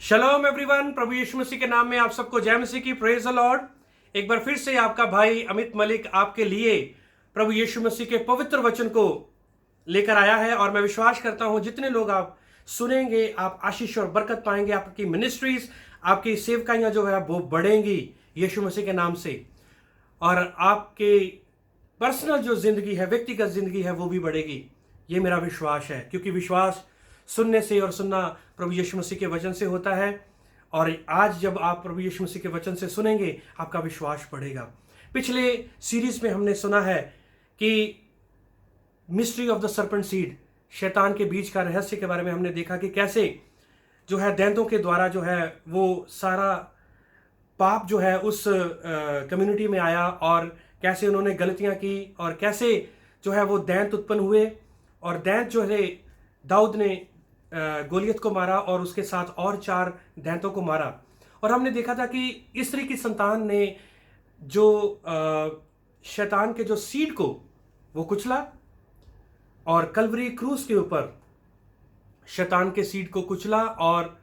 शलोम everyone, प्रभु यीशु मसीह के नाम में आप सबको जय मसीह की। Praise the Lord. एक बार फिर से आपका भाई अमित मलिक आपके लिए प्रभु यीशु मसीह के पवित्र वचन को लेकर आया है। और मैं विश्वास करता हूं जितने लोग आप सुनेंगे आप आशीष और बरकत पाएंगे। आपकी मिनिस्ट्रीज, आपकी सेवकाइयां जो है वो बढ़ेंगी यीशु मसीह के नाम से। और आपके पर्सनल जो जिंदगी है, व्यक्तिगत जिंदगी है, वो भी बढ़ेगी। ये मेरा विश्वास है, क्योंकि विश्वास सुनने से और सुनना प्रभु यीशु मसीह के वचन से होता है। और आज जब आप प्रभु यीशु मसीह के वचन से सुनेंगे आपका विश्वास बढ़ेगा। पिछले सीरीज में हमने सुना है कि mystery of the serpent seed, शैतान के बीज का रहस्य के बारे में हमने देखा कि कैसे जो है दैंतों के द्वारा जो है वो सारा पाप जो है उस कम्युनिटी में आया, और कैसे उन्होंने गलतियां की, और कैसे जो है वो दैंत उत्पन्न हुए। और दैंत जो है दाऊद ने गोलियत को मारा और उसके साथ और 4 दैंतों को मारा। और हमने देखा था कि स्त्री की संतान ने जो शैतान के जो सीड को वो कुचला, और कलवरी क्रूस के ऊपर शैतान के सीड को कुचला, और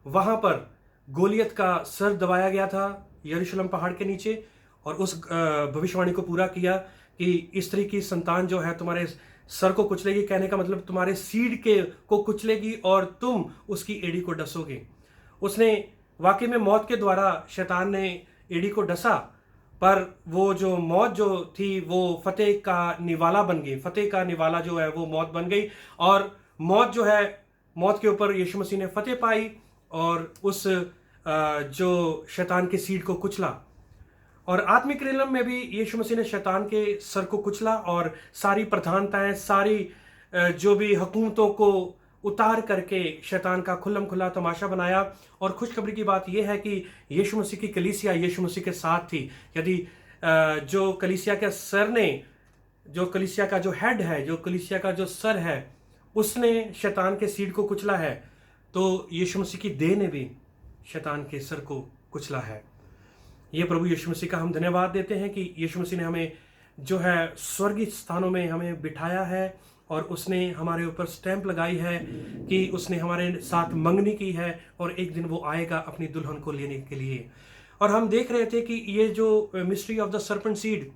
वहां पर गोलियत का सर दबाया गया था यरूशलेम पहाड़ के नीचे। और उस भविष्यवाणी को पूरा किया कि स्त्री की संतान जो है तुम्हारे सर को कुचलेगी। कहने का मतलब तुम्हारे सीड के को कुचलेगी और तुम उसकी एड़ी को डसोगे। उसने वाकई में मौत के द्वारा शैतान ने एड़ी को डसा, पर वो जो मौत जो थी वो फतेह का निवाला बन गई। फतेह का निवाला जो है वो मौत बन गई, और मौत जो है, मौत के ऊपर यीशु मसीह ने फतेह पाई और उस जो शैतान के सीड को कुचला। और आत्मिक रेलम में भी यीशु मसीह ने शैतान के सर को कुचला और सारी प्रधानताएं, सारी जो भी हुकूमतों को उतार करके शैतान का खुल्लम खुल्ला तमाशा बनाया। और खुशखबरी की बात यह है कि यीशु मसीह की कलीसिया यीशु मसीह के साथ थी। यदि जो कलीसिया के सर ने, जो कलीसिया का जो हेड है, जो कलीसिया का जो सर है, उसने शैतान के सीड को कुचला है, तो यीशु मसीह की देह ने भी शैतान के सर को कुचला है। ये प्रभु यीशु मसीह का हम धन्यवाद देते हैं कि यीशु मसीह ने हमें जो है स्वर्गीय स्थानों में हमें बिठाया है, और उसने हमारे ऊपर स्टैंप लगाई है कि उसने हमारे साथ मंगनी की है, और एक दिन वो आएगा अपनी दुल्हन को लेने के लिए। और हम देख रहे थे कि ये जो mystery of the serpent seed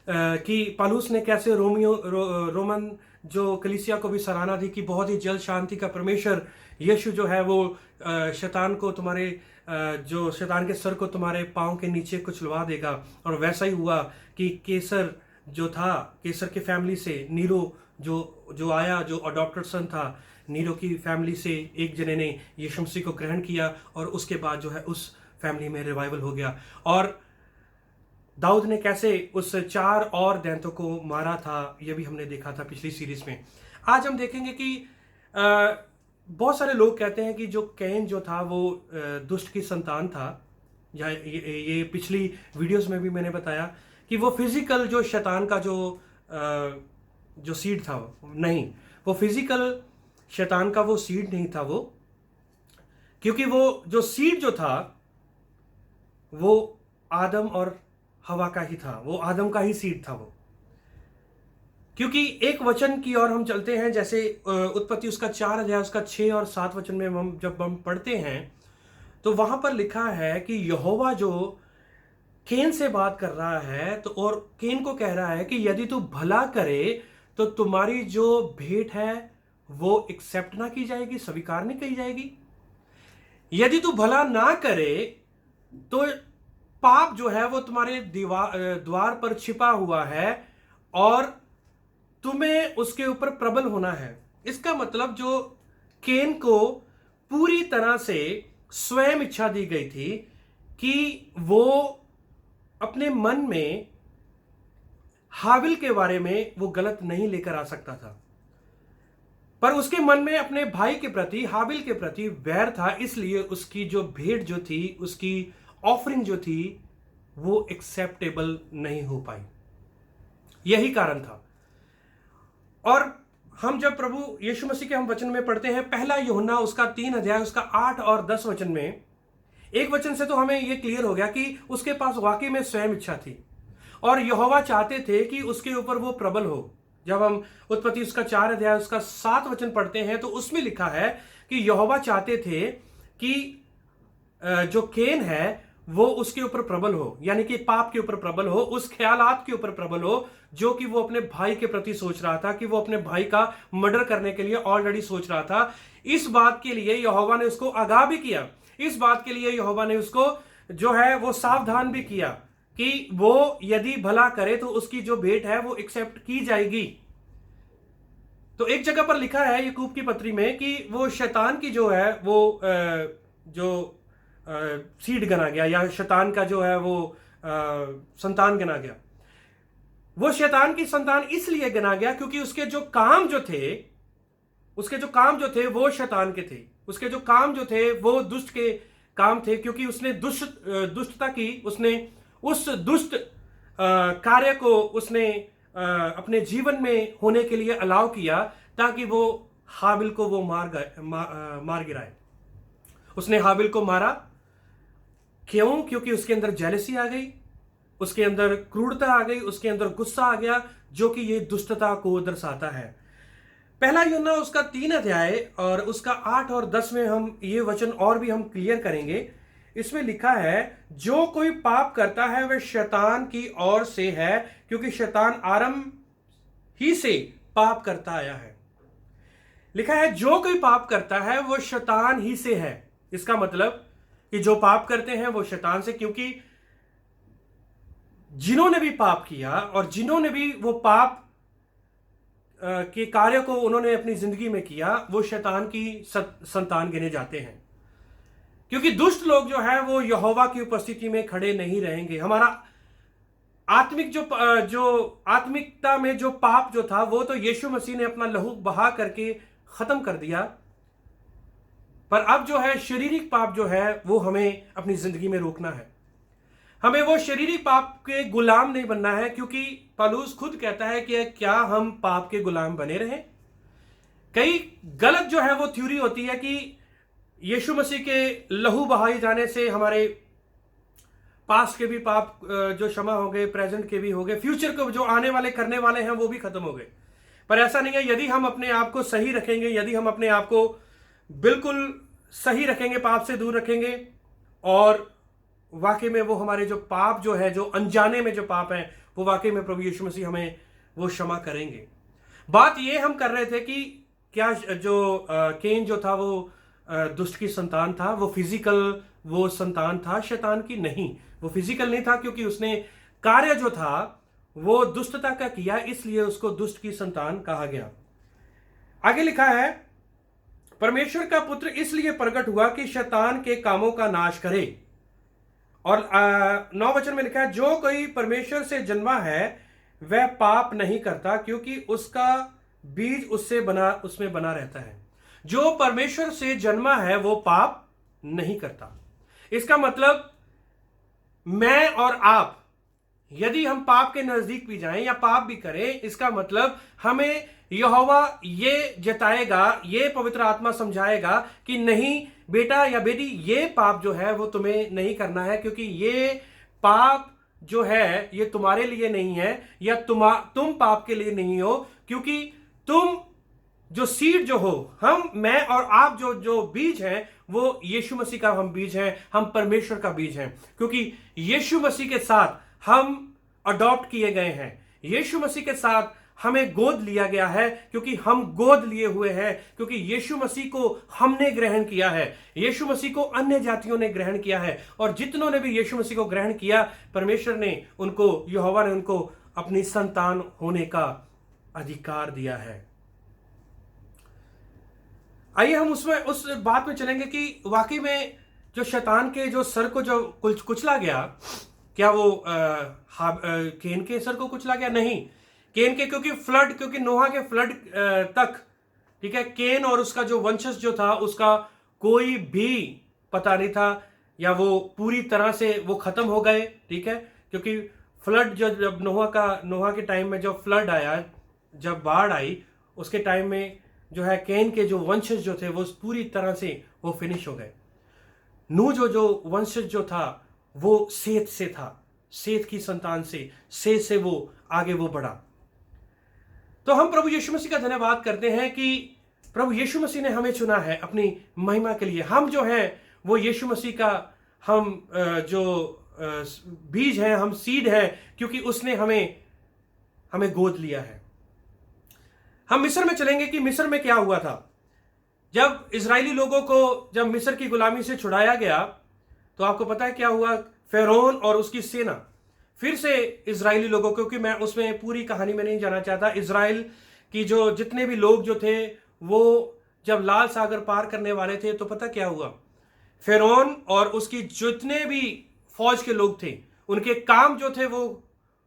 कि पौलुस ने कैसे रोमन जो कलीसिया को भी सराहना दी कि बहुत ही जल्द शांति का परमेश्वर यीशु जो है वो शैतान को तुम्हारे जो शैतान के सर को तुम्हारे पांव के नीचे कुचलवा देगा। और वैसा ही हुआ कि केसर जो था, केसर की फैमिली से नीरो जो आया, जो अडॉप्टेड सन था, नीरो की फैमिली से एक जने ने यीशु मसीह को ग्रहण किया, और उसके बाद जो है उस फैमिली में रिवाइवल हो गया। और दाऊद ने कैसे उस 4 और दैंतों को मारा था, यह भी हमने देखा था पिछली सीरीज में। आज हम देखेंगे कि बहुत सारे लोग कहते हैं कि जो कैन जो था वो दुष्ट की संतान था। ये पिछली वीडियोस में भी मैंने बताया कि वो फिजिकल जो शैतान का जो सीड था, नहीं, वो फिजिकल शैतान का वो सीड नहीं था वो, क्योंकि वो जो सीड जो था वो आदम और हवा का ही था, वो आदम का ही सीड था वो। क्योंकि एक वचन की ओर हम चलते हैं, जैसे उत्पत्ति उसका 4 अध्याय उसका 6 और 7 वचन में जब हम पढ़ते हैं तो वहां पर लिखा है कि यहोवा जो केन से बात कर रहा है, तो और केन को कह रहा है कि यदि तू भला करे तो तुम्हारी जो भेंट है वो एक्सेप्ट ना की जाएगी, स्वीकार नहीं की जाएगी। यदि तू भला ना करे तो पाप जो है वो तुम्हारे द्वार पर छिपा हुआ है और तुम्हें उसके ऊपर प्रबल होना है। इसका मतलब जो केन को पूरी तरह से स्वयं इच्छा दी गई थी कि वो अपने मन में हाबिल के बारे में वो गलत नहीं लेकर आ सकता था, पर उसके मन में अपने भाई के प्रति, हाबिल के प्रति वैर था। इसलिए उसकी जो भेंट जो थी, उसकी ऑफरिंग जो थी, वो एक्सेप्टेबल नहीं हो पाई। यही कारण था। और हम जब प्रभु यीशु मसीह के हम वचन में पढ़ते हैं, पहला यूहन्ना उसका 3 अध्याय उसका 8 और 10 वचन में, एक वचन से तो हमें यह क्लियर हो गया कि उसके पास वाकई में स्वयं इच्छा थी, और यहोवा चाहते थे कि उसके ऊपर वो प्रबल हो। जब हम उत्पत्ति उसका 4 अध्याय उसका 7 वचन पढ़ते हैं तो उसमें लिखा है कि यहोवा चाहते थे कि जो केन है वो उसके ऊपर प्रबल हो, यानी कि पाप के ऊपर प्रबल हो, उस ख्यालात के ऊपर प्रबल हो जो कि वो अपने भाई के प्रति सोच रहा था, कि वो अपने भाई का मर्डर करने के लिए ऑलरेडी सोच रहा था। इस बात के लिए यहोवा ने उसको आगाह भी किया, इस बात के लिए यहोवा ने उसको जो है वो सावधान भी किया कि वो यदि भला करे तो उसकी जो भेंट है वो एक्सेप्ट की जाएगी। तो एक जगह पर लिखा है याकूब की पत्री में कि वो शैतान की जो है वो जो सीड गना गया, या शैतान का जो है वो संतान गना गया। वो शैतान की संतान इसलिए गना गया क्योंकि उसके जो काम जो थे वो शैतान के थे, उसके जो काम जो थे वो दुष्ट के काम थे, क्योंकि उसने दुष्टता की, उसने उस दुष्ट कार्य को उसने अपने जीवन में होने के लिए अलाउ किया ताकि वो हाबिल को वो मार गिराए। उसने हाबिल को मारा, क्यों? क्योंकि उसके अंदर जेलसी आ गई, उसके अंदर क्रूरता आ गई, उसके अंदर गुस्सा आ गया, जो कि ये दुष्टता को दर्शाता है। पहला यूहन्ना उसका 3 अध्याय और उसका 8 और 10 में हम ये वचन और भी हम क्लियर करेंगे। इसमें लिखा है, जो कोई पाप करता है वह शैतान की ओर से है, क्योंकि शैतान आरंभ ही से पाप करता आया है। लिखा है जो कोई पाप करता है वो शैतान ही से है। इसका मतलब कि जो पाप करते हैं वो शैतान से, क्योंकि जिन्होंने भी पाप किया और जिन्होंने भी वो पाप के कार्य को उन्होंने अपनी जिंदगी में किया वो शैतान की संतान गिने जाते हैं। क्योंकि दुष्ट लोग जो है वो यहोवा की उपस्थिति में खड़े नहीं रहेंगे। हमारा आत्मिक जो आत्मिकता में जो पाप जो था वो तो यीशु मसीह ने अपना लहू बहा करके खत्म कर दिया, पर अब जो है शारीरिक पाप जो है वो हमें अपनी जिंदगी में रोकना है। हमें वो शारीरिक पाप के गुलाम नहीं बनना है, क्योंकि पौलुस खुद कहता है कि क्या हम पाप के गुलाम बने रहें। कई गलत जो है वो थ्योरी होती है कि यीशु मसीह के लहू बहाए जाने से हमारे पास्ट के भी पाप जो क्षमा हो गए, प्रेजेंट के भी हो गए, फ्यूचर को जो आने वाले करने वाले हैं वो भी खत्म हो गए। पर ऐसा नहीं है। यदि हम अपने आप को सही रखेंगे, यदि हम अपने आप को बिल्कुल सही रखेंगे, पाप से दूर रखेंगे, और वाकई में वो हमारे जो पाप जो है, जो अनजाने में जो पाप हैं, वो वाकई में प्रभु यीशु मसीह हमें वो क्षमा करेंगे। बात ये हम कर रहे थे कि क्या जो केन जो था वो दुष्ट की संतान था, वो फिजिकल वो संतान था शैतान की? नहीं, वो फिजिकल नहीं था, क्योंकि उसने कार्य जो था वो दुष्टता का किया, इसलिए उसको दुष्ट की संतान कहा गया। आगे लिखा है, परमेश्वर का पुत्र इसलिए प्रकट हुआ कि शैतान के कामों का नाश करे। और 9 वचन में लिखा है, जो कोई परमेश्वर से जन्मा है वह पाप नहीं करता, क्योंकि उसका बीज उसमें बना रहता है। जो परमेश्वर से जन्मा है वो पाप नहीं करता। इसका मतलब मैं और आप यदि हम पाप के नजदीक भी जाएं या पाप भी करें, इसका मतलब हमें यहोवा ये जताएगा, ये पवित्र आत्मा समझाएगा कि नहीं बेटा या बेटी, ये पाप जो है वो तुम्हें नहीं करना है, क्योंकि ये पाप जो है ये तुम्हारे लिए नहीं है, या तुम पाप के लिए नहीं हो, क्योंकि तुम जो सीड जो हो, मैं और आप जो बीज हैं वो यीशु मसीह का हम बीज हैं, हम परमेश्वर का बीज हैं, क्योंकि यीशु मसीह के साथ हम अडॉप्ट किए गए हैं। यीशु मसीह के साथ हमें गोद लिया गया है, क्योंकि हम गोद लिए हुए हैं, क्योंकि यीशु मसीह को हमने ग्रहण किया है। यीशु मसीह को अन्य जातियों ने ग्रहण किया है, और जितनों ने भी यीशु मसीह को ग्रहण किया, परमेश्वर ने उनको, यहोवा ने उनको अपनी संतान होने का अधिकार दिया है। आइए हम उस बात में चलेंगे कि वाकई में जो शैतान के जो सर को जो कुचला गया, क्या वो केन के सर को कुचला गया? नहीं, केन के, क्योंकि नोहा के फ्लड तक, ठीक है, केन और उसका जो वंशज जो था उसका कोई भी पता नहीं था, या वो पूरी तरह से वो खत्म हो गए, ठीक है, क्योंकि फ्लड जब नोहा के टाइम में जब फ्लड आया, जब बाढ़ आई, उसके टाइम में जो है केन के जो वंशज जो थे वो पूरी तरह से वो फिनिश हो गए। नूह जो वंशज जो था वो सेत से था, सेत की संतान से वो आगे वो बढ़ा। तो हम प्रभु यीशु मसीह का धन्यवाद करते हैं कि प्रभु यीशु मसीह ने हमें चुना है अपनी महिमा के लिए। हम जो हैं वो यीशु मसीह का हम जो बीज हैं, हम सीड हैं, क्योंकि उसने हमें गोद लिया है। हम मिस्र में चलेंगे कि मिस्र में क्या हुआ था। जब इजरायली लोगों को जब मिस्र की गुलामी से छुड़ाया गया तो आपको पता है क्या हुआ। फ़िरौन और उसकी सेना फिर से इजरायली लोगों को, क्योंकि मैं उसमें पूरी कहानी में नहीं जाना चाहता, इजराइल की जो जितने भी लोग जो थे वो जब लाल सागर पार करने वाले थे तो पता क्या हुआ। फ़िरौन और उसकी जितने भी फौज के लोग थे, उनके काम जो थे वो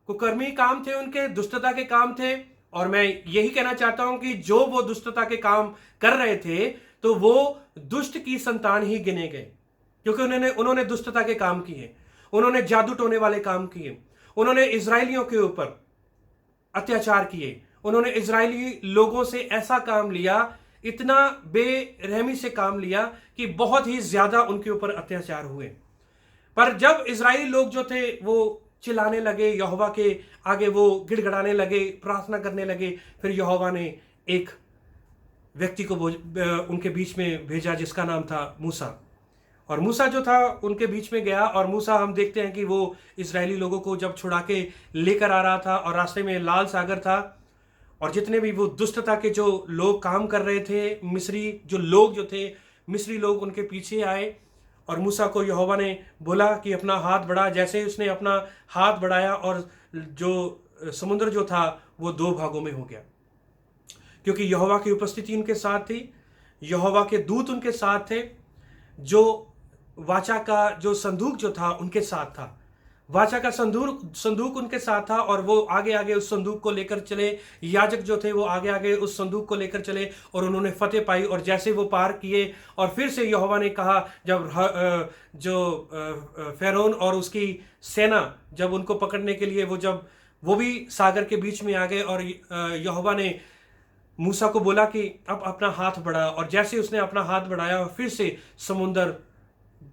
कुकर्मी काम थे, उनके दुष्टता के काम थे। और मैं यही कहना चाहता हूं कि जो वो दुष्टता के काम कर रहे थे तो वो दुष्ट की संतान ही गिने गए, क्योंकि उन्होंने दुष्टता के काम किए, उन्होंने जादू टोने वाले काम किए, उन्होंने इजरायलियों के ऊपर अत्याचार किए, उन्होंने इजरायली लोगों से ऐसा काम लिया, इतना बेरहमी से काम लिया कि बहुत ही ज्यादा उनके ऊपर अत्याचार हुए। पर जब इजरायली लोग जो थे वो चिल्लाने लगे, यहोवा के आगे वो गिड़गिड़ाने लगे, प्रार्थना करने लगे, फिर यहोवा ने एक व्यक्ति को उनके बीच में भेजा जिसका नाम था मूसा। और मूसा जो था उनके बीच में गया, और मूसा हम देखते हैं कि वो इजरायली लोगों को जब छुड़ा के लेकर आ रहा था और रास्ते में लाल सागर था, और जितने भी वो दुष्टता के जो लोग काम कर रहे थे, मिस्री जो लोग जो थे, मिस्री लोग उनके पीछे आए। और मूसा को यहोवा ने बोला कि अपना हाथ बढ़ा। जैसे ही उसने अपना हाथ बढ़ाया और जो समुद्र जो था वो दो भागों में हो गया, क्योंकि यहोवा की उपस्थिति उनके साथ थी, यहोवा के दूत उनके साथ थे, जो वाचा का जो संदूक जो था उनके साथ था, वाचा का संदूक उनके साथ था, और वो आगे आगे उस संदूक को लेकर चले। याजक जो थे वो आगे आगे उस संदूक को लेकर चले और उन्होंने फतेह पाई। और जैसे वो पार किए, और फिर से यहोवा ने कहा, जब जो फ़िरौन और उसकी सेना जब उनको पकड़ने के लिए जब वो भी सागर के बीच में आ गए, और यहोवा ने मूसा को बोला कि अब अपना हाथ बढ़ा। और जैसे उसने अपना हाथ बढ़ाया, फिर से समुंदर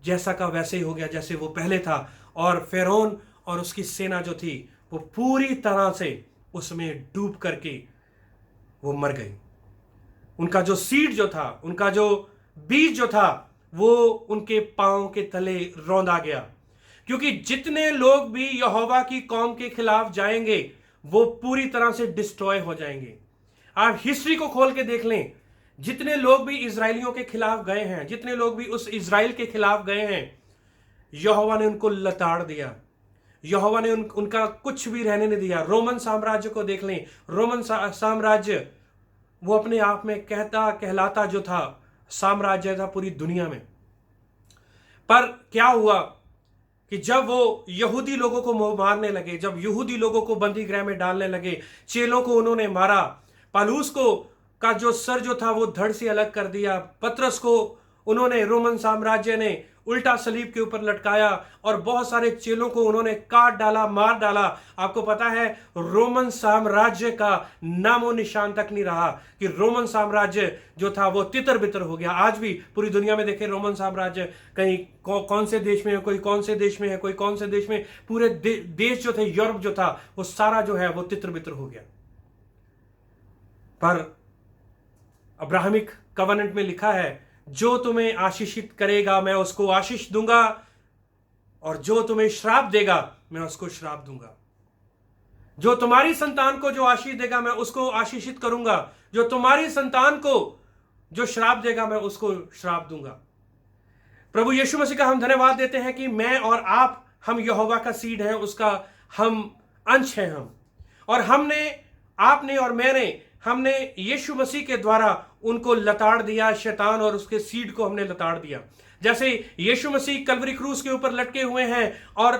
जैसा का वैसे ही हो गया जैसे वो पहले था। और फ़िरौन और उसकी सेना जो थी वो पूरी तरह से उसमें डूब करके वो मर गई। उनका जो सीड जो था, उनका जो बीज जो था, वो उनके पांव के तले रौंदा गया। क्योंकि जितने लोग भी यहोवा की कौम के खिलाफ जाएंगे वो पूरी तरह से डिस्ट्रॉय हो जाएंगे। आप हिस्ट्री को खोल के देख लें, जितने लोग भी इजरायलियों के खिलाफ गए हैं, जितने लोग भी उस इजराइल के खिलाफ गए हैं, यहोवा ने उनको लताड़ दिया। यहोवा ने उनका कुछ भी रहने नहीं दिया। रोमन साम्राज्य को देख लें, रोमन साम्राज्य वो अपने आप में कहलाता जो था साम्राज्य था पूरी दुनिया में। पर क्या हुआ कि जब वो यहूदी लोगों को मारने लगे, जब यहूदी लोगों को बंदी गृह में डालने लगे, चेलों को उन्होंने मारा, पालूस का जो सर जो था वो धड़ से अलग कर दिया, पतरस को उन्होंने, रोमन साम्राज्य ने उल्टा सलीब के ऊपर लटकाया, और बहुत सारे चेलों को उन्होंने काट डाला, मार डाला। आपको पता है रोमन साम्राज्य का नामो निशान तक नहीं रहा, कि रोमन साम्राज्य जो था वो तितर बितर हो गया। आज भी पूरी दुनिया में देखें, रोमन साम्राज्य कहीं कौन से देश में है, कोई कौन से देश में है, कोई कौन से देश में, पूरे देश जो थे, यूरोप जो था, वो सारा जो है वो तितर बितर हो गया। पर अब्राहमिक कवनेंट में लिखा है, जो तुम्हें आशीषित करेगा मैं उसको आशीष दूंगा, और जो तुम्हें श्राप देगा मैं उसको श्राप दूंगा। जो तुम्हारी संतान को जो आशीष देगा मैं उसको आशीषित करूंगा, जो तुम्हारी संतान को जो श्राप देगा मैं उसको श्राप दूंगा। प्रभु यीशु मसीह का हम धन्यवाद देते हैं कि मैं और आप, हम यहोवा का सीड है, उसका हम अंश हैं हम। और आपने और हमने यीशु मसीह के द्वारा उनको लताड़ दिया, शैतान और उसके सीड को हमने लताड़ दिया। जैसे यीशु मसीह कलवरी क्रूस के ऊपर लटके हुए हैं, और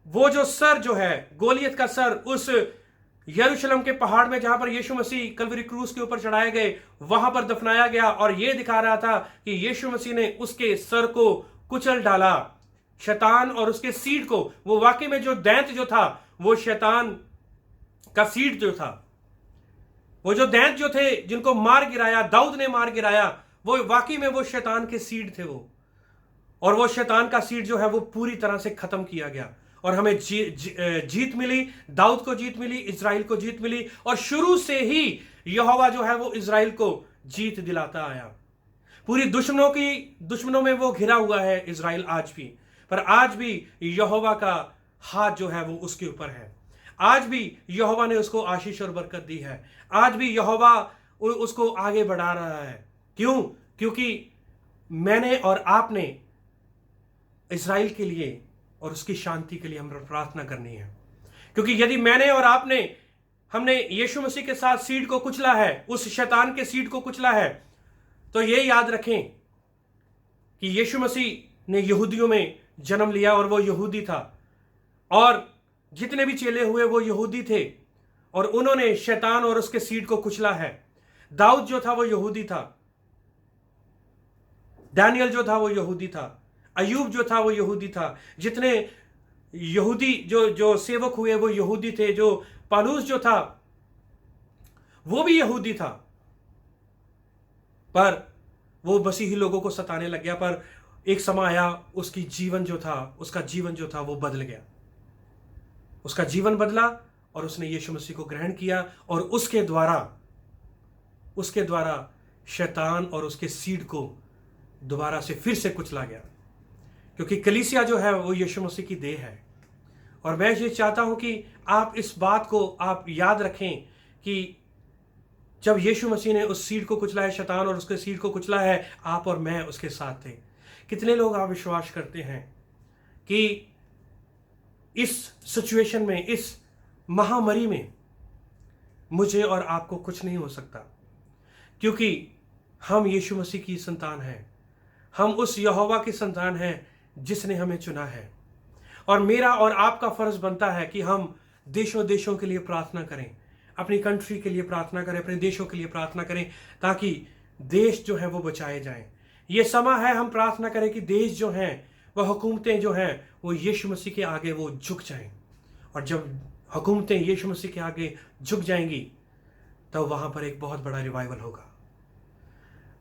वो जो सर जो है, गोलियत का सर, उस यरूशलेम के पहाड़ में जहां पर यीशु मसीह कलवरी क्रूस के ऊपर चढ़ाए गए, वहां पर दफनाया गया, और ये दिखा रहा था कि यीशु मसीह ने उसके सर को कुचल डाला, शैतान और उसके सीड को। वो वाकई में जो दैंत जो था, वो शैतान का सीड जो था, वो जो दैंत जो थे जिनको मार गिराया, दाऊद ने मार गिराया, वो वाकई में वो शैतान के सीड थे वो। और वो शैतान का सीड जो है वो पूरी तरह से खत्म किया गया, और हमें जीत मिली, दाऊद को जीत मिली, इजराइल को जीत मिली। और शुरू से ही यहोवा जो है वो इजराइल को जीत दिलाता आया। पूरी दुश्मनों में वो घिरा हुआ है इज़राइल आज भी, पर आज भी यहोवा का हाथ जो है वो उसके ऊपर है। आज भी यहोवा ने उसको आशीष और बरकत दी है। आज भी यहोवा उसको आगे बढ़ा रहा है। क्यों? क्योंकि मैंने और आपने इज़राइल के लिए और उसकी शांति के लिए हमें प्रार्थना करनी है। क्योंकि यदि मैंने और हमने यीशु मसीह के साथ सीड को कुचला है, उस शैतान के सीड को कुचला है, तो ये याद रखें कि यीशु मसीह ने यहूदियों में जन्म लिया और वो यहूदी था, और जितने भी चेले हुए वो यहूदी थे, और उन्होंने शैतान और उसके सीड को कुचला है। दाऊद जो था वो यहूदी था, दानियल जो था वो यहूदी था, अयूब जो था वो यहूदी था, जितने यहूदी जो सेवक हुए वो यहूदी थे, जो पौलुस जो था वो भी यहूदी था, पर वो मसीही लोगों को सताने लग गया। पर एक समय आया, उसका जीवन जो था वो बदल गया। उसका जीवन बदला और उसने यीशु मसीह को ग्रहण किया, और उसके द्वारा शैतान और उसके सीड को दोबारा से फिर से कुचला गया। क्योंकि कलीसिया जो है वो यीशु मसीह की देह है। और मैं ये चाहता हूं कि आप इस बात को आप याद रखें कि जब यीशु मसीह ने उस सीड को कुचला है, शैतान और उसके सीड को कुचला है, आप और मैं उसके साथ थे। कितने लोग आप विश्वास करते हैं कि इस सिचुएशन में, इस महामारी में मुझे और आपको कुछ नहीं हो सकता? क्योंकि हम यीशु मसीह की संतान हैं। हम उस यहोवा की संतान हैं जिसने हमें चुना है। और मेरा और आपका फर्ज बनता है कि हम देशों के लिए प्रार्थना करें, अपनी कंट्री के लिए प्रार्थना करें, अपने देशों के लिए प्रार्थना करें, ताकि देश जो है वो बचाए जाएं। ये समय है हम प्रार्थना करें कि देश जो हैं, वह हुकूमतें जो हैं, वो यीशु मसीह के आगे वो झुक जाएं। और जब हुकूमतें यीशु मसीह के आगे झुक जाएंगी, तब वहां पर एक बहुत बड़ा रिवाइवल होगा।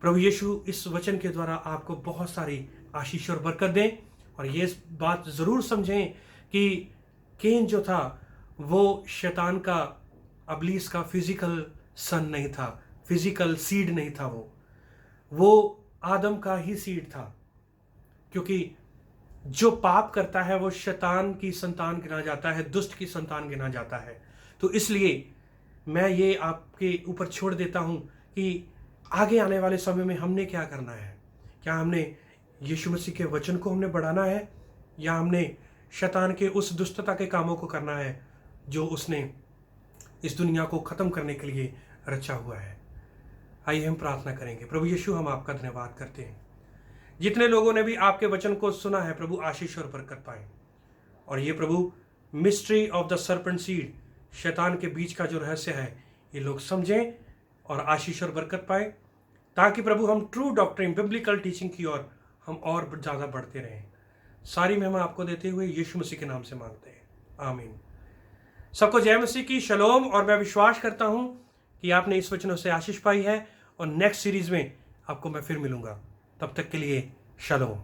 प्रभु यीशु इस वचन के द्वारा आपको बहुत सारी आशीष और बरकत दें। और ये बात ज़रूर समझें कि केन जो था वो शैतान का, अबलीस का फिजिकल सन नहीं था, फिजिकल सीड नहीं था। वो आदम का ही सीड था। क्योंकि जो पाप करता है वो शैतान की संतान गिना जाता है, दुष्ट की संतान गिना जाता है। तो इसलिए मैं ये आपके ऊपर छोड़ देता हूं कि आगे आने वाले समय में हमने क्या करना है। क्या हमने यीशु मसीह के वचन को हमने बढ़ाना है, या हमने शैतान के उस दुष्टता के कामों को करना है जो उसने इस दुनिया को ख़त्म करने के लिए रचा हुआ है। आइए हम प्रार्थना करेंगे। प्रभु यीशु, हम आपका धन्यवाद करते हैं। जितने लोगों ने भी आपके वचन को सुना है, प्रभु आशीष और बरकत पाए। और ये प्रभु mystery of the serpent seed, शैतान के बीच का जो रहस्य है, ये लोग समझें और आशीष और बरकत पाए, ताकि प्रभु हम ट्रू डॉक्ट्रिन, बिब्लिकल टीचिंग की ओर हम और ज़्यादा बढ़ते रहें। सारी महिमा आपको देते हुए यीशु मसीह के नाम से मांगते हैं, आमीन। सबको जय मसीह की, शलोम। और मैं विश्वास करता हूं कि आपने इस वचनों से आशीष पाई है, और नेक्स्ट सीरीज में आपको मैं फिर मिलूंगा। तब तक के लिए शलोम।